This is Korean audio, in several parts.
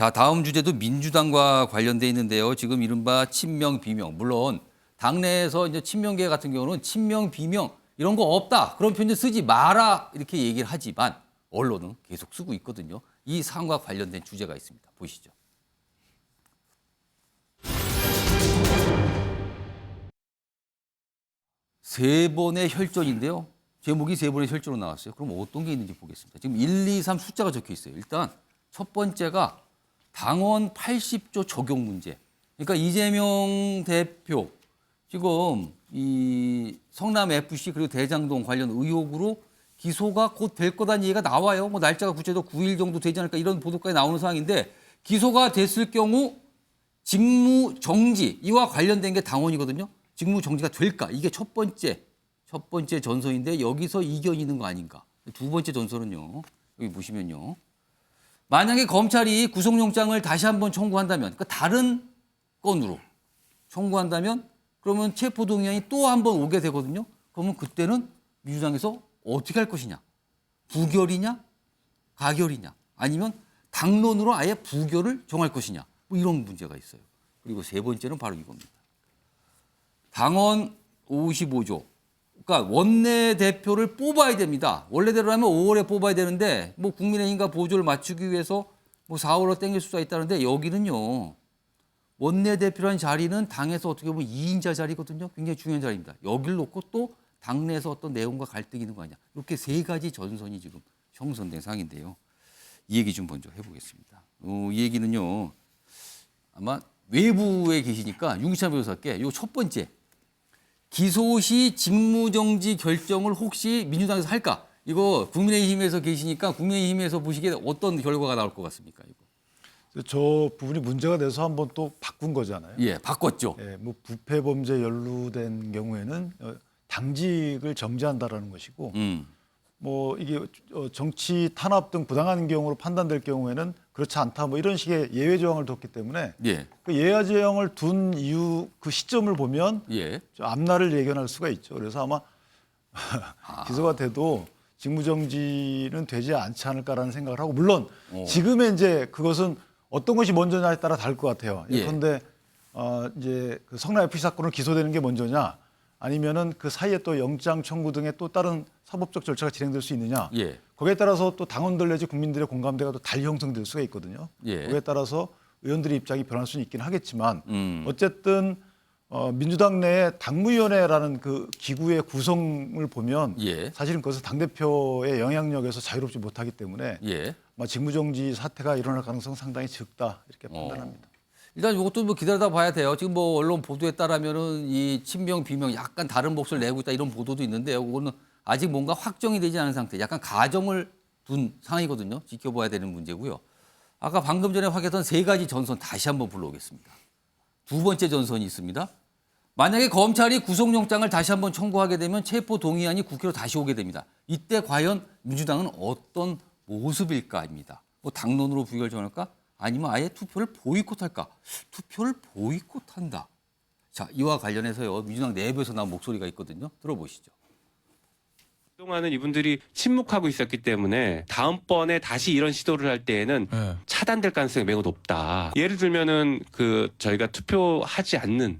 자, 다음 주제도 민주당과 관련돼 있는데요. 지금 이른바 친명 비명. 물론 당내에서 이제 친명계 같은 경우는 친명 비명 이런 거 없다. 그런 표현 쓰지 마라. 이렇게 얘기를 하지만 언론은 계속 쓰고 있거든요. 이 사안과 관련된 주제가 있습니다. 보시죠. 세 번의 혈전인데요. 제목이 세 번의 혈전으로 나왔어요. 그럼 어떤 게 있는지 보겠습니다. 지금 1, 2, 3 숫자가 적혀 있어요. 일단 첫 번째가 당원 80조 적용 문제. 그러니까 이재명 대표 지금 이 성남 FC 그리고 대장동 관련 의혹으로 기소가 곧 될 거다는 얘기가 나와요. 뭐 날짜가 구체적으로 9일 정도 되지 않을까 이런 보도까지 나오는 상황인데 기소가 됐을 경우 직무 정지 이와 관련된 게 당원이거든요. 직무 정지가 될까? 이게 첫 번째 전선인데 여기서 이견이 있는 거 아닌가? 두 번째 전선은요. 여기 보시면요. 만약에 검찰이 구속영장을 다시 한번 청구한다면, 그러니까 다른 건으로 청구한다면 그러면 체포동의안이 또 한 번 오게 되거든요. 그러면 그때는 민주당에서 어떻게 할 것이냐? 부결이냐? 가결이냐? 아니면 당론으로 아예 부결을 정할 것이냐? 뭐 이런 문제가 있어요. 그리고 세 번째는 바로 이겁니다. 당원 55조. 그러니까 원내대표를 뽑아야 됩니다. 원래대로라면 5월에 뽑아야 되는데 뭐 국민의힘과 보조를 맞추기 위해서 뭐 4월로 땡길 수가 있다는데 여기는요. 원내대표라는 자리는 당에서 어떻게 보면 2인자 자리거든요. 굉장히 중요한 자리입니다. 여기를 놓고 또 당내에서 어떤 내용과 갈등이 있는 거 아니냐. 이렇게 세 가지 전선이 지금 형성된 상황인데요. 이 얘기 좀 먼저 해보겠습니다. 이 얘기는요. 아마 외부에 계시니까 윤기찬 변호사께 요 첫 번째. 기소 시 직무정지 결정을 혹시 민주당에서 할까? 이거 국민의힘에서 계시니까 국민의힘에서 보시기에 어떤 결과가 나올 것 같습니까? 이거. 저 부분이 문제가 돼서 한번 또 바꾼 거잖아요. 예, 바꿨죠. 예, 뭐 부패 범죄 연루된 경우에는 당직을 정지한다라는 것이고, 뭐 이게 정치 탄압 등 부당한 경우로 판단될 경우에는 그렇지 않다 뭐 이런 식의 예외 조항을 뒀기 때문에 예. 그 예외 조항을 둔 이유 그 시점을 보면 예. 앞날을 예견할 수가 있죠. 그래서 아마 기소가 돼도 직무정지는 되지 않지 않을까라는 생각을 하고 물론 지금의 이제 그것은 어떤 것이 먼저냐에 따라 다를 것 같아요. 예. 예컨대 이제 그 성남 FC 사건으로 기소되는 게 먼저냐 아니면은 그 사이에 또 영장 청구 등의 또 다른 사법적 절차가 진행될 수 있느냐. 예. 거기에 따라서 또 당원들 내지 국민들의 공감대가 또 달리 형성될 수가 있거든요. 예. 거기에 따라서 의원들의 입장이 변할 수는 있긴 하겠지만 어쨌든 민주당 내에 당무위원회라는 그 기구의 구성을 보면 예. 사실은 그것은 당대표의 영향력에서 자유롭지 못하기 때문에 예. 직무정지 사태가 일어날 가능성 상당히 적다 이렇게 판단합니다. 일단 이것도 뭐 기다려다 봐야 돼요. 지금 뭐 언론 보도에 따르면은 이 친명 비명 약간 다른 몫을 내고 있다 이런 보도도 있는데요. 그거는 아직 뭔가 확정이 되지 않은 상태. 약간 가정을 둔 상황이거든요. 지켜봐야 되는 문제고요. 아까 방금 전에 확인했던 세 가지 전선 다시 한번 불러오겠습니다. 두 번째 전선이 있습니다. 만약에 검찰이 구속영장을 다시 한번 청구하게 되면 체포동의안이 국회로 다시 오게 됩니다. 이때 과연 민주당은 어떤 모습일까입니다. 뭐 당론으로 부결 정할까? 아니면 아예 투표를 보이콧할까? 투표를 보이콧한다. 자, 이와 관련해서요. 민주당 내부에서 나온 목소리가 있거든요. 들어보시죠. 그동안은 이분들이 침묵하고 있었기 때문에 다음번에 다시 이런 시도를 할 때에는 차단될 가능성이 매우 높다. 예를 들면은 저희가 투표하지 않는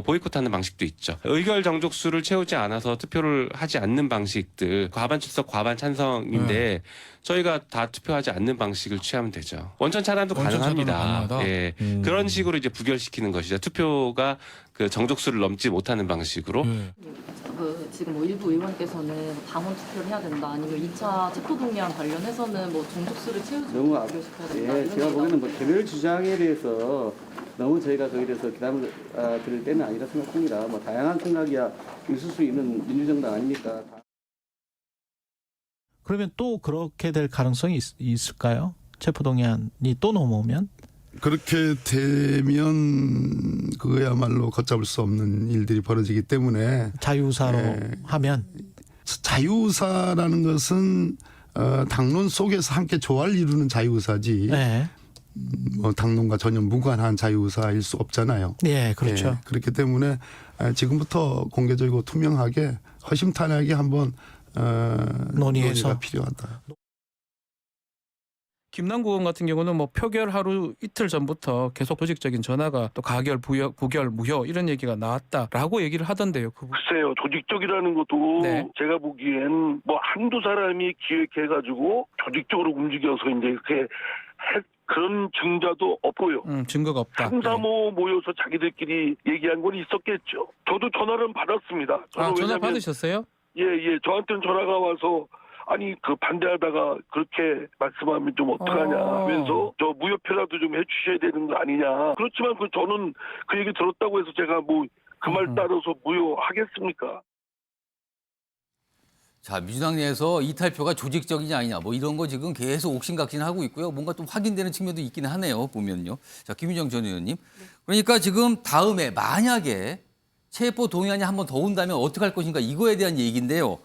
보이콧하는 방식도 있죠. 의결 정족수를 채우지 않아서 투표를 하지 않는 방식들 과반 출석 과반 찬성인데 저희가 다 투표하지 않는 방식을 취하면 되죠. 원천 차단도 가능합니다. 예, 그런 식으로 이제 부결시키는 것이죠. 투표가 그 정족수를 넘지 못하는 방식으로. 지금 뭐 일부 의원께서는 당원 투표를 해야 된다, 아니면 2차 체포동의안 관련해서는 뭐 정족수를 채우지 너무 부결시켜야 된다. 예, 이런 제가 얘기가 보기에는 뭐 나오는데 개별 주장에 대해서 너무 저희가 거기에 대해서 기담을 드릴 때는 아니라 생각합니다. 뭐 다양한 생각이야 있을 수 있는 민주정당 아닙니까? 그러면 또 그렇게 될 가능성이 있을까요? 체포동의안이 또 넘어오면? 그렇게 되면 그거야말로 걷잡을 수 없는 일들이 벌어지기 때문에 자유사로 하면? 자유사라는 것은 당론 속에서 함께 조화를 이루는 자유사지 네. 뭐 당론과 전혀 무관한 자유사일 수 없잖아요. 예, 그렇죠. 예, 그렇기 때문에 지금부터 공개적이고 투명하게 허심탄회하게 한번 논의해서 논의가 필요하다. 김남국 의원 같은 경우는 뭐 표결 하루 이틀 전부터 계속 조직적인 전화가 또 가결, 부결, 무효 이런 얘기가 나왔다라고 얘기를 하던데요. 글쎄요, 조직적이라는 것도 네. 제가 보기엔 뭐 한두 사람이 기획해가지고 조직적으로 움직여서 이제 이렇게 그런 증자도 없고요. 증거가 없다. 3, 4, 5 모여서 자기들끼리 얘기한 건 있었겠죠. 저도 전화를 받았습니다. 저는 전화 왜냐면 받으셨어요? 예, 저한테는 전화가 와서 아니 그 반대하다가 그렇게 말씀하면 좀 어떡하냐 하면서 저 무효표라도 좀 해주셔야 되는 거 아니냐. 그렇지만 저는 그 얘기 들었다고 해서 제가 뭐 그 말 따라서 무효하겠습니까? 자, 민주당 내에서 이탈표가 조직적이냐 아니냐 뭐 이런 거 지금 계속 옥신각신하고 있고요. 뭔가 좀 확인되는 측면도 있긴 하네요. 보면요. 자, 김유정 전 의원님. 그러니까 지금 다음에 만약에 체포 동의안이 한 번 더 온다면 어떻게 할 것인가 이거에 대한 얘기인데요.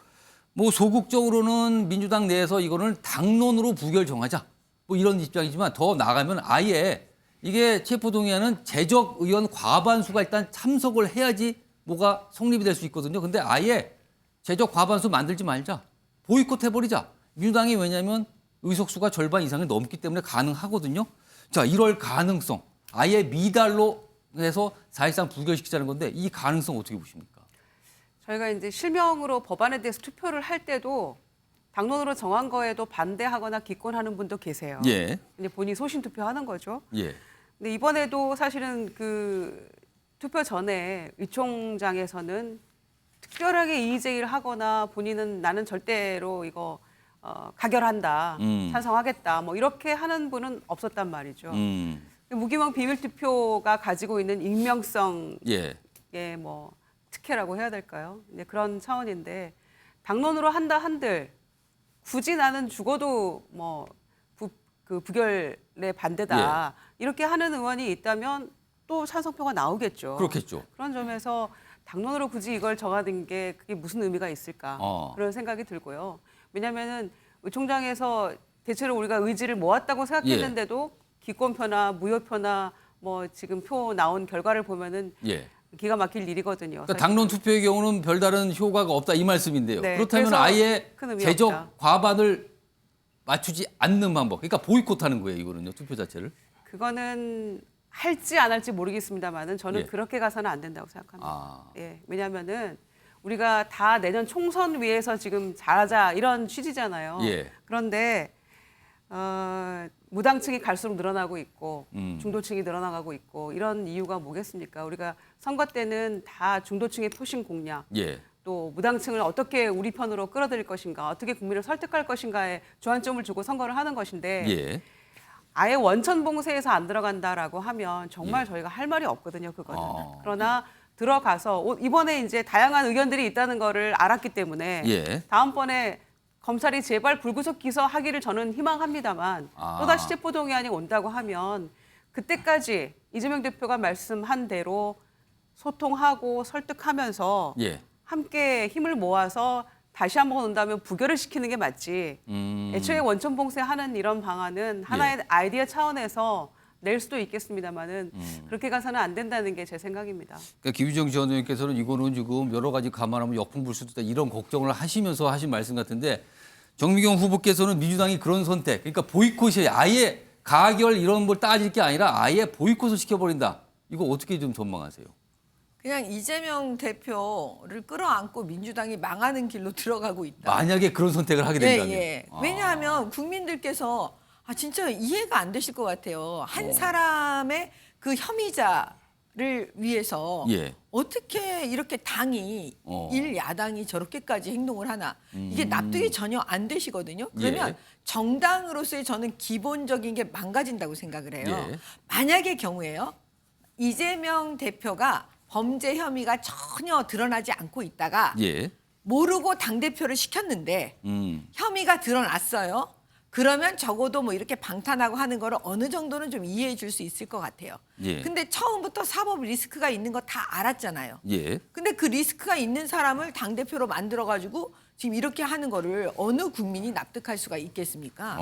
뭐 소극적으로는 민주당 내에서 이거는 당론으로 부결 정하자 뭐 이런 입장이지만 더 나가면 아예 이게 체포 동의안은 재적 의원 과반수가 일단 참석을 해야지 뭐가 성립이 될 수 있거든요. 근데 아예 재적 과반수 만들지 말자. 보이콧 해버리자. 민주당이 왜냐하면 의석수가 절반 이상을 넘기 때문에 가능하거든요. 자, 이럴 가능성. 아예 미달로 해서 사실상 부결시키자는 건데 이 가능성 어떻게 보십니까? 저희가 이제 실명으로 법안에 대해서 투표를 할 때도 당론으로 정한 거에도 반대하거나 기권하는 분도 계세요. 예. 이제 본인이 소신 투표하는 거죠. 예. 근데 이번에도 사실은 그 투표 전에 의 총장에서는 특별하게 이의 제기를 하거나 본인은 나는 절대로 이거 가결한다, 찬성하겠다, 뭐 이렇게 하는 분은 없었단 말이죠. 무기명 비밀 투표가 가지고 있는 익명성, 예. 뭐 특혜라고 해야 될까요? 이제 그런 차원인데 당론으로 한다 한들 굳이 나는 죽어도 뭐 부결에 반대다 이렇게 하는 의원이 있다면 또 찬성표가 나오겠죠. 그렇겠죠. 그런 점에서 당론으로 굳이 이걸 정하는 게 그게 무슨 의미가 있을까 그런 생각이 들고요. 왜냐하면은 의총장에서 대체로 우리가 의지를 모았다고 생각했는데도 기권표나 무효표나 뭐 지금 표 나온 결과를 보면은 기가 막힐 일이거든요. 그러니까 당론 투표의 경우는 별다른 효과가 없다 이 말씀인데요. 네, 그렇다면 아예 큰 의미 재적 없다. 과반을 맞추지 않는 방법. 그러니까 보이콧하는 거예요. 이거는요. 투표 자체를. 그거는 할지 안 할지 모르겠습니다만은 저는 예. 그렇게 가서는 안 된다고 생각합니다. 아. 예, 왜냐하면은 우리가 다 내년 총선 위해서 지금 잘하자 이런 취지잖아요. 예. 그런데 무당층이 갈수록 늘어나고 있고 중도층이 늘어나가고 있고 이런 이유가 뭐겠습니까? 우리가 선거 때는 다 중도층의 표심 공략, 예. 또 무당층을 어떻게 우리 편으로 끌어들일 것인가, 어떻게 국민을 설득할 것인가에 주안점을 두고 선거를 하는 것인데 예. 아예 원천 봉쇄에서 안 들어간다라고 하면 정말 저희가 할 말이 없거든요, 그거는. 그러나 들어가서 이번에 이제 다양한 의견들이 있다는 거를 알았기 때문에 예. 다음번에 검찰이 제발 불구속 기소하기를 저는 희망합니다만 또다시 체포동의안이 온다고 하면 그때까지 이재명 대표가 말씀한 대로 소통하고 설득하면서 함께 힘을 모아서 다시 한번 온다면 부결을 시키는 게 맞지. 애초에 원천 봉쇄하는 이런 방안은 하나의 아이디어 차원에서 낼 수도 있겠습니다만은 그렇게 가서는 안 된다는 게 제 생각입니다. 그러니까 김유정 전 의원께서는 이거는 지금 여러 가지 감안하면 역풍 불 수도 있다 이런 걱정을 하시면서 하신 말씀 같은데 정미경 후보께서는 민주당이 그런 선택, 그러니까 보이콧이 아예 가결 이런 걸 따질 게 아니라 아예 보이콧을 시켜버린다. 이거 어떻게 좀 전망하세요? 그냥 이재명 대표를 끌어안고 민주당이 망하는 길로 들어가고 있다. 만약에 그런 선택을 하게 된다면. 예. 왜냐하면 국민들께서 진짜 이해가 안 되실 것 같아요. 한 사람의 그 혐의자를 위해서 어떻게 이렇게 당이 일야당이 저렇게까지 행동을 하나. 이게 납득이 전혀 안 되시거든요. 그러면 정당으로서의 저는 기본적인 게 망가진다고 생각을 해요. 만약의 경우에요. 이재명 대표가 범죄 혐의가 전혀 드러나지 않고 있다가 모르고 당대표를 시켰는데 혐의가 드러났어요. 그러면 적어도 뭐 이렇게 방탄하고 하는 거를 어느 정도는 좀 이해해 줄 수 있을 것 같아요. 근데 처음부터 사법 리스크가 있는 거 다 알았잖아요. 근데 그 리스크가 있는 사람을 당대표로 만들어가지고 지금 이렇게 하는 거를 어느 국민이 납득할 수가 있겠습니까?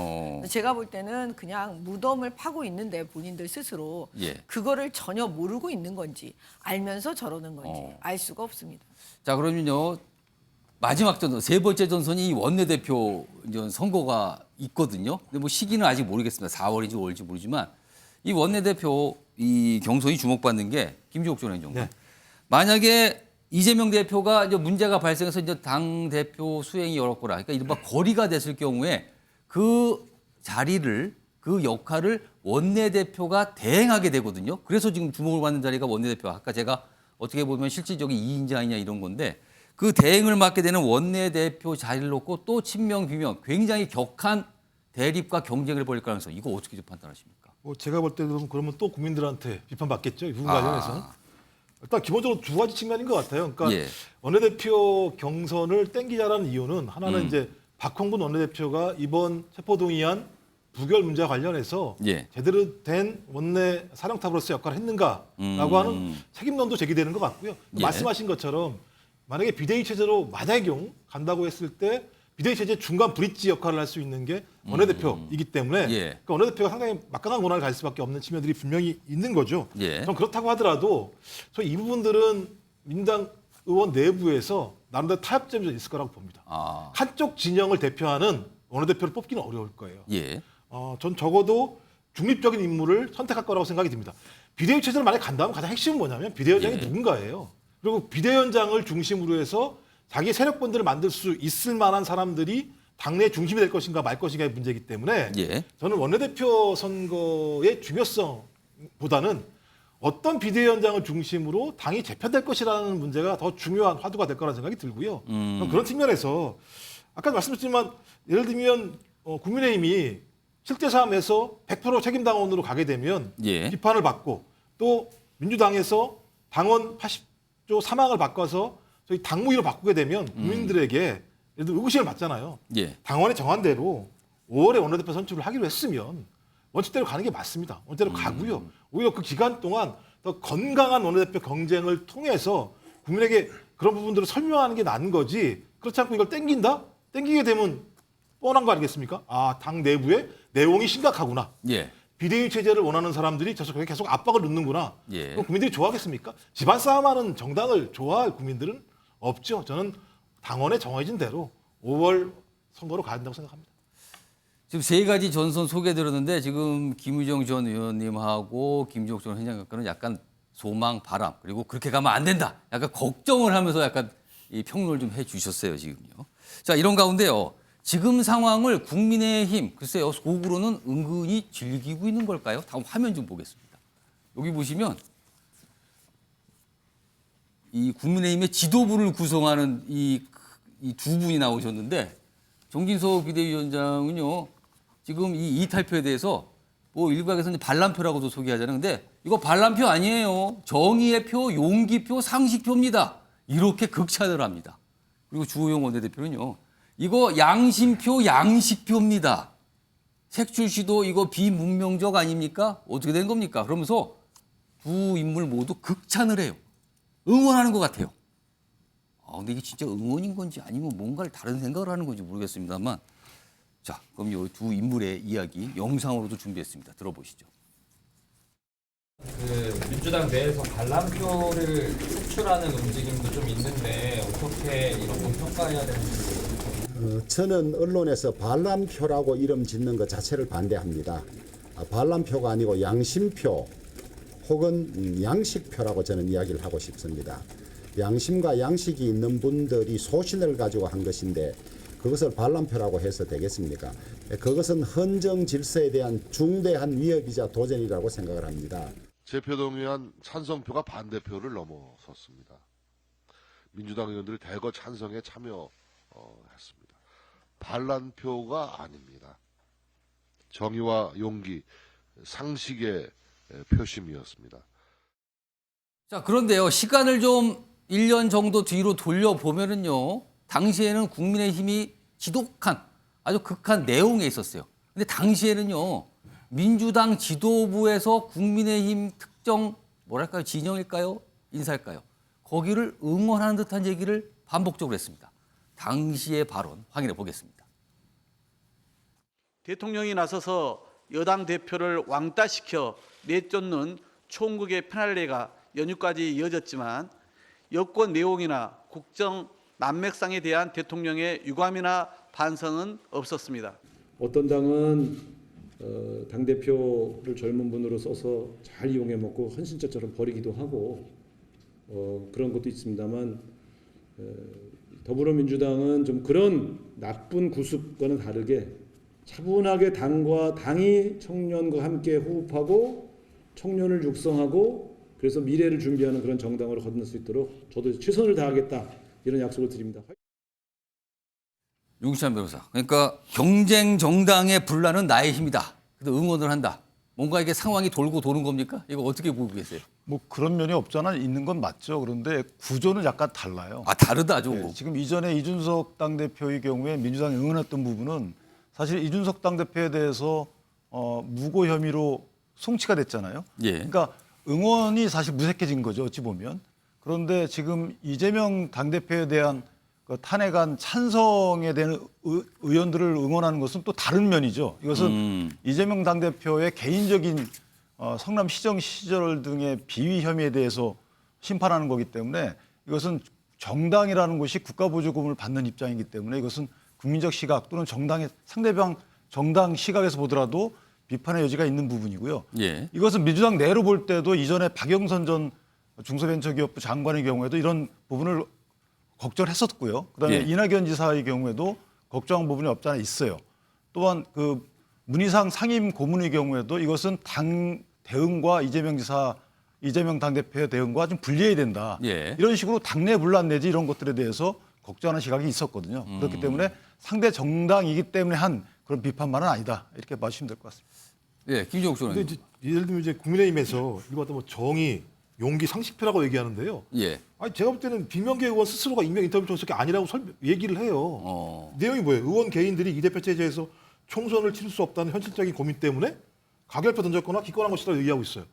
제가 볼 때는 그냥 무덤을 파고 있는데 본인들 스스로 그거를 전혀 모르고 있는 건지 알면서 저러는 건지 알 수가 없습니다. 자, 그러면요. 마지막 전선, 세 번째 전선이 이 원내대표 이제 선거가 있거든요. 근데 뭐 시기는 아직 모르겠습니다. 4월인지 5월인지 모르지만 이 원내대표 이 경선이 주목받는 게 김종욱 전 행정관. 네. 만약에 이재명 대표가 이제 문제가 발생해서 이제 당 대표 수행이 어렵거나, 그러니까 이른바 거리가 됐을 경우에 그 자리를 그 역할을 원내대표가 대행하게 되거든요. 그래서 지금 주목을 받는 자리가 원내대표. 아까 제가 어떻게 보면 실질적인 2인자이냐 이런 건데 그 대행을 맡게 되는 원내대표 자리를 놓고 또 친명 비명 굉장히 격한 대립과 경쟁을 벌일 가능성 이거 어떻게 좀 판단하십니까? 뭐 제가 볼 때도 그러면 또 국민들한테 비판받겠죠. 이 부분 관련해서는. 일단 기본적으로 두 가지 측면인 것 같아요. 그러니까 예. 원내대표 경선을 땡기자라는 이유는 하나는 이제 박홍근 원내대표가 이번 체포동의안 부결 문제와 관련해서 예. 제대로 된 원내 사령탑으로서 역할을 했는가라고 하는 책임론도 제기되는 것 같고요. 예. 말씀하신 것처럼 만약에 비대위 체제로 만약의 경우 간다고 했을 때 비대위 체제 중간 브릿지 역할을 할 수 있는 게 원내대표이기 때문에 예. 그러니까 원내대표가 상당히 막강한 권한을 가질 수밖에 없는 측면들이 분명히 있는 거죠. 예. 전 그렇다고 하더라도 저희 이 부분들은 민주당 의원 내부에서 나름대로 타협점이 좀 있을 거라고 봅니다. 한쪽 진영을 대표하는 원내대표를 뽑기는 어려울 거예요. 예. 전 적어도 중립적인 인물을 선택할 거라고 생각이 듭니다. 비대위 체제를 만약에 간다면 가장 핵심은 뭐냐면 비대위원장이 예. 누군가예요. 그리고 비대위원장을 중심으로 해서 자기 세력권들을 만들 수 있을 만한 사람들이 당내 중심이 될 것인가 말 것인가의 문제이기 때문에 예. 저는 원내대표 선거의 중요성보다는 어떤 비대위원장을 중심으로 당이 재편될 것이라는 문제가 더 중요한 화두가 될 거라는 생각이 들고요. 그런 측면에서 아까 말씀드렸지만 예를 들면 국민의힘이 7대3에서 100% 책임당원으로 가게 되면 예. 비판을 받고 또 민주당에서 당원 80조 사망을 바꿔서 저희 당무위로 바꾸게 되면 국민들에게 예를 들어 의구심을 받잖아요. 예. 당원이 정한 대로 5월에 원내대표 선출을 하기로 했으면 원칙대로 가는 게 맞습니다. 원칙대로 가고요. 오히려 그 기간 동안 더 건강한 원내대표 경쟁을 통해서 국민에게 그런 부분들을 설명하는 게 나은 거지. 그렇지 않고 이걸 땡긴다? 땡기게 되면 뻔한 거 아니겠습니까? 당 내부에 내용이 심각하구나. 예. 비대위 체제를 원하는 사람들이 저쪽에 계속 압박을 넣는구나. 예. 그럼 국민들이 좋아하겠습니까? 집안 싸움하는 정당을 좋아할 국민들은 없죠. 저는 당원에 정해진 대로 5월 선거로 가야 된다고 생각합니다. 지금 세 가지 전선 소개드렸는데 지금 김유정 전 의원님하고 김종욱 전 행정관은 약간 소망, 바람 그리고 그렇게 가면 안 된다. 약간 걱정을 하면서 약간 이 평론을 좀 해주셨어요 지금요. 자 이런 가운데요. 지금 상황을 국민의힘 글쎄요 속으로는 은근히 즐기고 있는 걸까요? 다음 화면 좀 보겠습니다. 여기 보시면 이 국민의힘의 지도부를 구성하는 이 두 분이 나오셨는데 정진석 비대위원장은요 지금 이 이탈표에 대해서 뭐 일각에서는 반란표라고도 소개하잖아요. 근데 이거 반란표 아니에요. 정의의 표, 용기표, 상식표입니다. 이렇게 극찬을 합니다. 그리고 주호영 원내대표는요. 이거 양심표, 양식표입니다. 색출시도 이거 비문명적 아닙니까? 어떻게 된 겁니까? 그러면서 두 인물 모두 극찬을 해요. 응원하는 것 같아요. 근데 이게 진짜 응원인 건지 아니면 뭔가를 다른 생각을 하는 건지 모르겠습니다만 자, 그럼 이 두 인물의 이야기 영상으로도 준비했습니다. 들어보시죠. 민주당 내에서 반란표를 색출하는 움직임도 좀 있는데 어떻게 이런 건 평가해야 되는지. 저는 언론에서 반란표라고 이름 짓는 것 자체를 반대합니다. 반란표가 아니고 양심표 혹은 양식표라고 저는 이야기를 하고 싶습니다. 양심과 양식이 있는 분들이 소신을 가지고 한 것인데 그것을 반란표라고 해서 되겠습니까? 그것은 헌정 질서에 대한 중대한 위협이자 도전이라고 생각을 합니다. 체포동의안 찬성표가 반대표를 넘어섰습니다. 민주당 의원들이 대거 찬성에 참여했습니다. 반란표가 아닙니다. 정의와 용기, 상식의 표심이었습니다. 자, 그런데요. 시간을 좀 1년 정도 뒤로 돌려보면은요. 당시에는 국민의힘이 지독한 아주 극한 내용에 있었어요. 근데 당시에는요. 민주당 지도부에서 국민의힘 특정 뭐랄까요? 진영일까요? 인사일까요? 거기를 응원하는 듯한 얘기를 반복적으로 했습니다. 당시의 발언 확인해 보겠습니다. 대통령이 나서서 여당 대표를 왕따시켜 내쫓는 총국의 페널리가 연휴까지 이어졌지만 여권 내용이나 국정 난맥상에 대한 대통령의 유감이나 반성은 없었습니다. 어떤 당은 당대표를 젊은 분으로 써서 잘 이용해 먹고 헌신자처럼 버리기도 하고 그런 것도 있습니다만 더불어민주당은 좀 그런 나쁜 구습과는 다르게 차분하게 당이 청년과 함께 호흡하고 청년을 육성하고 그래서 미래를 준비하는 그런 정당으로 건널 수 있도록 저도 최선을 다하겠다 이런 약속을 드립니다. 윤기찬 변호사. 그러니까 경쟁 정당의 분란은 나의 힘이다. 그래서 응원을 한다. 뭔가 이게 상황이 돌고 도는 겁니까? 이거 어떻게 보고 계세요? 뭐 그런 면이 없잖아 있는 건 맞죠. 그런데 구조는 약간 달라요. 아, 다르다죠. 네, 지금 이전에 이준석 당대표의 경우에 민주당이 응원했던 부분은 사실 이준석 당대표에 대해서 무고 혐의로 송치가 됐잖아요. 예. 그러니까 응원이 사실 무색해진 거죠. 어찌 보면. 그런데 지금 이재명 당대표에 대한 그 탄핵안 찬성에 대한 의원들을 응원하는 것은 또 다른 면이죠. 이것은 이재명 당대표의 개인적인 성남시정 시절 등의 비위 혐의에 대해서 심판하는 거기 때문에 이것은 정당이라는 것이 국가보조금을 받는 입장이기 때문에 이것은 국민적 시각 또는 상대방 정당 시각에서 보더라도 비판의 여지가 있는 부분이고요. 예. 이것은 민주당 내로 볼 때도 이전에 박영선 전 중소벤처기업부 장관의 경우에도 이런 부분을 걱정을 했었고요. 그다음에 예. 이낙연 지사의 경우에도 걱정한 부분이 없지 않아 있어요. 또한 그 문희상 상임 고문의 경우에도 이것은 당 대응과 이재명 당대표의 대응과 좀 분리해야 된다. 예. 이런 식으로 당내 분란 내지 이런 것들에 대해서 걱정하는 시각이 있었거든요. 그렇기 때문에 상대 정당이기 때문에 한 그런 비판만은 아니다. 이렇게 봐주시면 될 것 같습니다. 예, 김종욱 근데 의원님. 예를 들면 이제 국민의힘에서 이거 뭐 정의, 용기, 상식표라고 얘기하는데요. 예. 아니 제가 볼 때는 김명계 의원 스스로가 익명 인터뷰 통해서 그게 아니라고 얘기를 해요. 내용이 뭐예요? 의원 개인들이 이 대표 체제에서 총선을 치를 수 없다는 현실적인 고민 때문에 가결표 던졌거나 기권한 것이라고 얘기하고 있어요.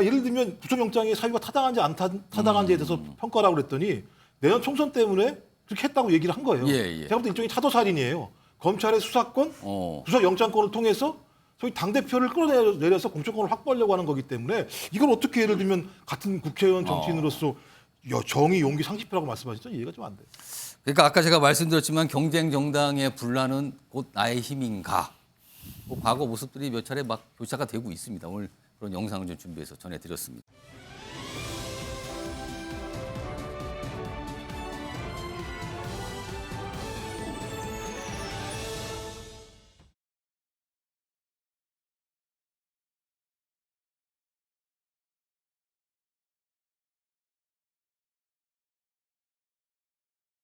예를 들면 구속영장이 사유가 타당한지 안 타당한지에 대해서 평가라고 그랬더니 내년 총선 때문에 그렇게 했다고 얘기를 한 거예요. 예. 제가 볼 때 일종의 차도살인이에요. 검찰의 수사권, 구속영장권을 통해서 소위 당대표를 끌어내려서 공천권을 확보하려고 하는 거기 때문에 이걸 어떻게 예를 들면 같은 국회의원 정치인으로서 정의, 용기, 상식표라고 말씀하시죠? 이해가 좀 안 돼요. 그러니까 아까 제가 말씀드렸지만 경쟁 정당의 분란은 곧 나의 힘인가. 뭐 과거 모습들이 몇 차례 막 교차가 되고 있습니다. 오늘 그런 영상을 좀 준비해서 전해드렸습니다.